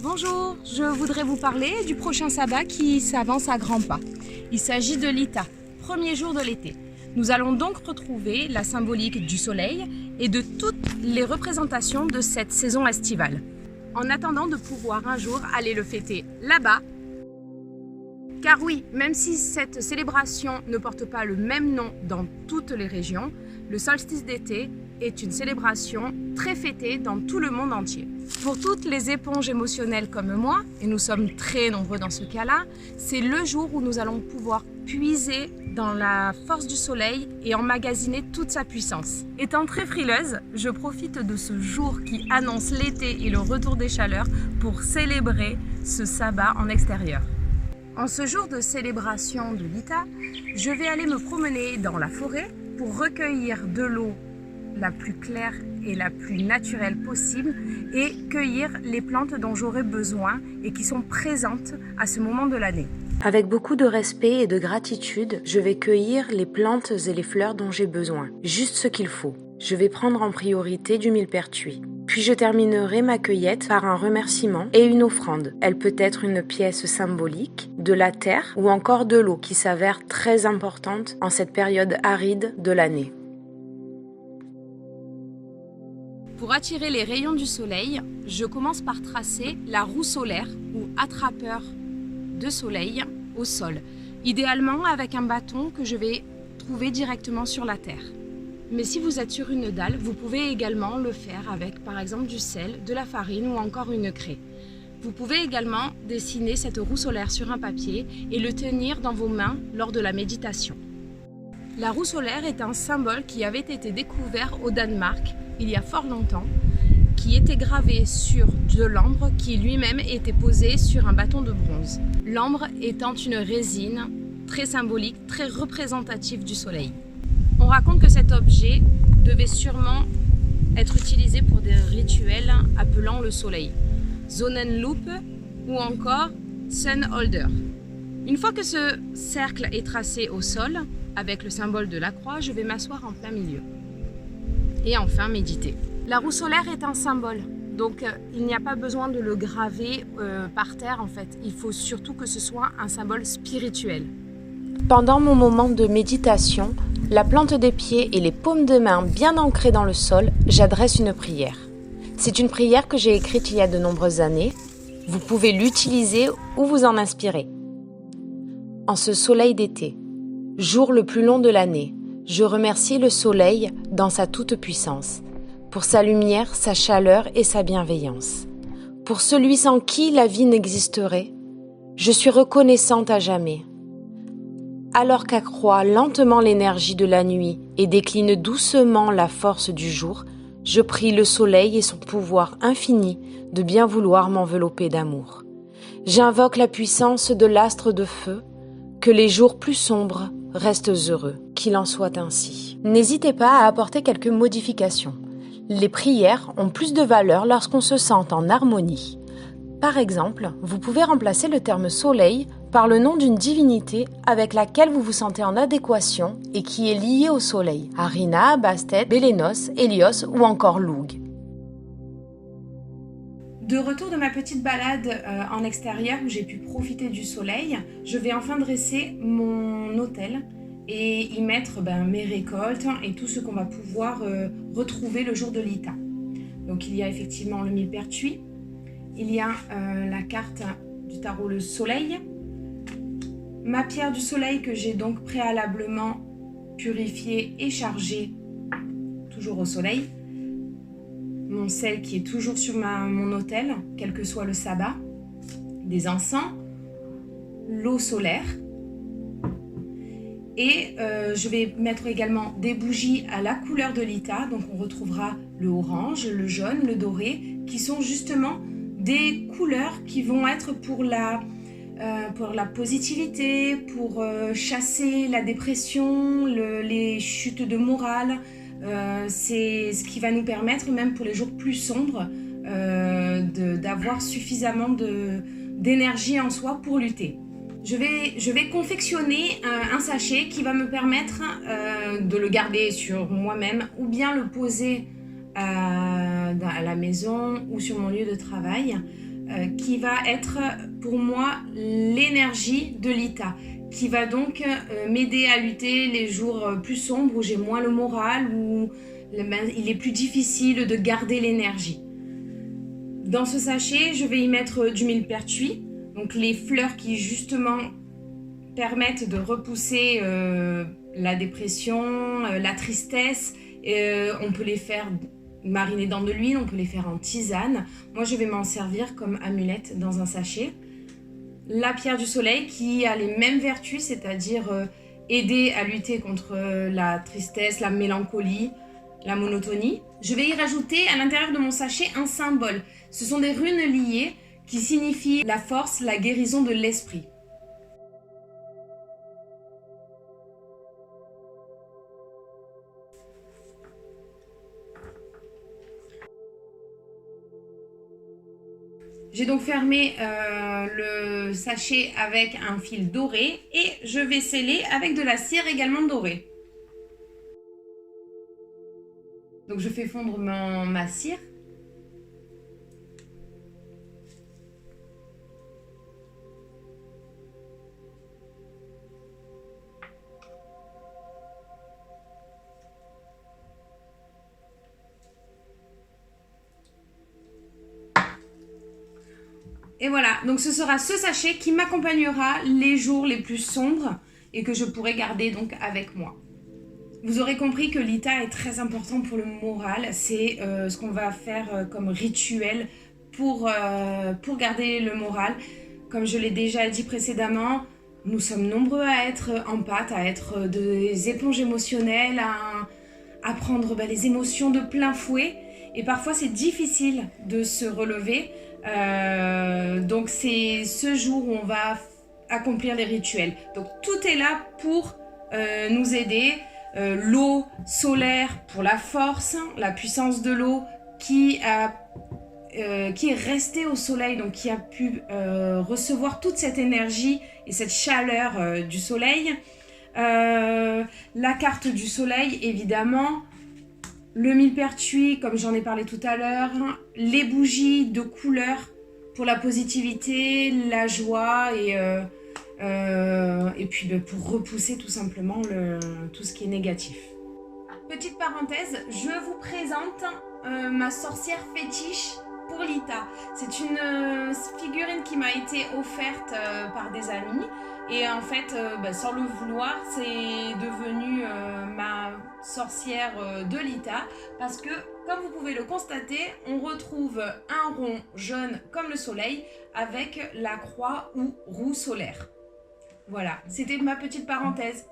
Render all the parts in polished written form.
Bonjour, je voudrais vous parler du prochain sabbat qui s'avance à grands pas. Il s'agit de l'Ita, premier jour de l'été. Nous allons donc retrouver la symbolique du soleil et de toutes les représentations de cette saison estivale. En attendant de pouvoir un jour aller le fêter là-bas, car oui, même si cette célébration ne porte pas le même nom dans toutes les régions, le solstice d'été est une célébration très fêtée dans tout le monde entier. Pour toutes les éponges émotionnelles comme moi, et nous sommes très nombreux dans ce cas-là, c'est le jour où nous allons pouvoir puiser dans la force du soleil et emmagasiner toute sa puissance. Étant très frileuse, je profite de ce jour qui annonce l'été et le retour des chaleurs pour célébrer ce sabbat en extérieur. En ce jour de célébration de l'Ita, je vais aller me promener dans la forêt pour recueillir de l'eau la plus claire et la plus naturelle possible et cueillir les plantes dont j'aurai besoin et qui sont présentes à ce moment de l'année. Avec beaucoup de respect et de gratitude, je vais cueillir les plantes et les fleurs dont j'ai besoin, juste ce qu'il faut. Je vais prendre en priorité du millepertuis. Puis je terminerai ma cueillette par un remerciement et une offrande. Elle peut être une pièce symbolique, de la terre ou encore de l'eau qui s'avère très importante en cette période aride de l'année. Pour attirer les rayons du soleil, je commence par tracer la roue solaire ou attrapeur de soleil au sol, idéalement avec un bâton que je vais trouver directement sur la terre. Mais si vous êtes sur une dalle, vous pouvez également le faire avec par exemple du sel, de la farine ou encore une craie. Vous pouvez également dessiner cette roue solaire sur un papier et le tenir dans vos mains lors de la méditation. La roue solaire est un symbole qui avait été découvert au Danemark il y a fort longtemps, qui était gravé sur de l'ambre qui lui-même était posé sur un bâton de bronze. L'ambre étant une résine très symbolique, très représentative du soleil. On raconte que cet objet devait sûrement être utilisé pour des rituels appelant le soleil, Sonnenlupe ou encore Sunholder. Une fois que ce cercle est tracé au sol, avec le symbole de la croix, je vais m'asseoir en plein milieu. Et enfin méditer. La roue solaire est un symbole, donc il n'y a pas besoin de le graver par terre en fait. Il faut surtout que ce soit un symbole spirituel. Pendant mon moment de méditation, la plante des pieds et les paumes de main bien ancrées dans le sol, j'adresse une prière. C'est une prière que j'ai écrite il y a de nombreuses années. Vous pouvez l'utiliser ou vous en inspirer. En ce soleil d'été, jour le plus long de l'année, je remercie le soleil dans sa toute-puissance, pour sa lumière, sa chaleur et sa bienveillance. Pour celui sans qui la vie n'existerait, je suis reconnaissante à jamais. Alors qu'accroît lentement l'énergie de la nuit et décline doucement la force du jour, je prie le soleil et son pouvoir infini de bien vouloir m'envelopper d'amour. J'invoque la puissance de l'astre de feu, que les jours plus sombres restent heureux, qu'il en soit ainsi. N'hésitez pas à apporter quelques modifications. Les prières ont plus de valeur lorsqu'on se sent en harmonie. Par exemple, vous pouvez remplacer le terme soleil par le nom d'une divinité avec laquelle vous vous sentez en adéquation et qui est liée au soleil. Harina, Bastet, Bélénos, Hélios ou encore Loug. De retour de ma petite balade en extérieur où j'ai pu profiter du soleil, je vais enfin dresser mon autel et y mettre mes récoltes et tout ce qu'on va pouvoir retrouver le jour de l'Ita. Donc il y a effectivement le millepertuis, il y a la carte du tarot le soleil, ma pierre du soleil que j'ai donc préalablement purifiée et chargée toujours au soleil, mon sel qui est toujours sur mon autel, quel que soit le sabbat, des encens, l'eau solaire. Et je vais mettre également des bougies à la couleur de l'Ita, donc on retrouvera le orange, le jaune, le doré, qui sont justement des couleurs qui vont être pour la positivité, pour chasser la dépression, les chutes de morale. C'est ce qui va nous permettre, même pour les jours plus sombres, d'avoir suffisamment d'énergie en soi pour lutter. Je vais confectionner un sachet qui va me permettre de le garder sur moi-même ou bien le poser à la maison ou sur mon lieu de travail qui va être pour moi l'énergie de Lita, qui va donc m'aider à lutter les jours plus sombres où j'ai moins le moral, où il est plus difficile de garder l'énergie. Dans ce sachet, je vais y mettre du millepertuis, donc les fleurs qui justement permettent de repousser la dépression, la tristesse. On peut les faire mariner dans de l'huile, on peut les faire en tisane. Moi, je vais m'en servir comme amulette dans un sachet. La pierre du soleil qui a les mêmes vertus, c'est-à-dire aider à lutter contre la tristesse, la mélancolie, la monotonie. Je vais y rajouter à l'intérieur de mon sachet un symbole. Ce sont des runes liées qui signifient la force, la guérison de l'esprit. J'ai donc fermé le sachet avec un fil doré et je vais sceller avec de la cire également dorée. Donc je fais fondre ma cire. Et voilà, donc ce sera ce sachet qui m'accompagnera les jours les plus sombres et que je pourrai garder donc avec moi. Vous aurez compris que Lita est très important pour le moral. C'est ce qu'on va faire comme rituel pour garder le moral. Comme je l'ai déjà dit précédemment, nous sommes nombreux à être en pâte, à être des éponges émotionnelles, à prendre les émotions de plein fouet. Et parfois, c'est difficile de se relever. Donc, c'est ce jour où on va accomplir les rituels. Donc, tout est là pour nous aider. L'eau solaire pour la force, la puissance de l'eau qui est restée au soleil, donc qui a pu recevoir toute cette énergie et cette chaleur du soleil. La carte du soleil, évidemment. Le millepertuis, comme j'en ai parlé tout à l'heure. Les bougies de couleur pour la positivité, la joie et puis pour repousser tout simplement tout ce qui est négatif. Petite parenthèse, je vous présente ma sorcière fétiche pour Lita. C'est une figurine qui m'a été offerte par des amis et en fait, sans le vouloir, c'est devenu ma sorcière de Lita parce que, comme vous pouvez le constater, on retrouve un rond jaune comme le soleil avec la croix ou roue solaire. Voilà, c'était ma petite parenthèse.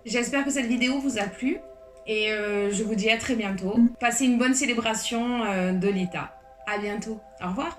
J'espère que cette vidéo vous a plu et je vous dis à très bientôt. Passez une bonne célébration de Lita. À bientôt. Au revoir.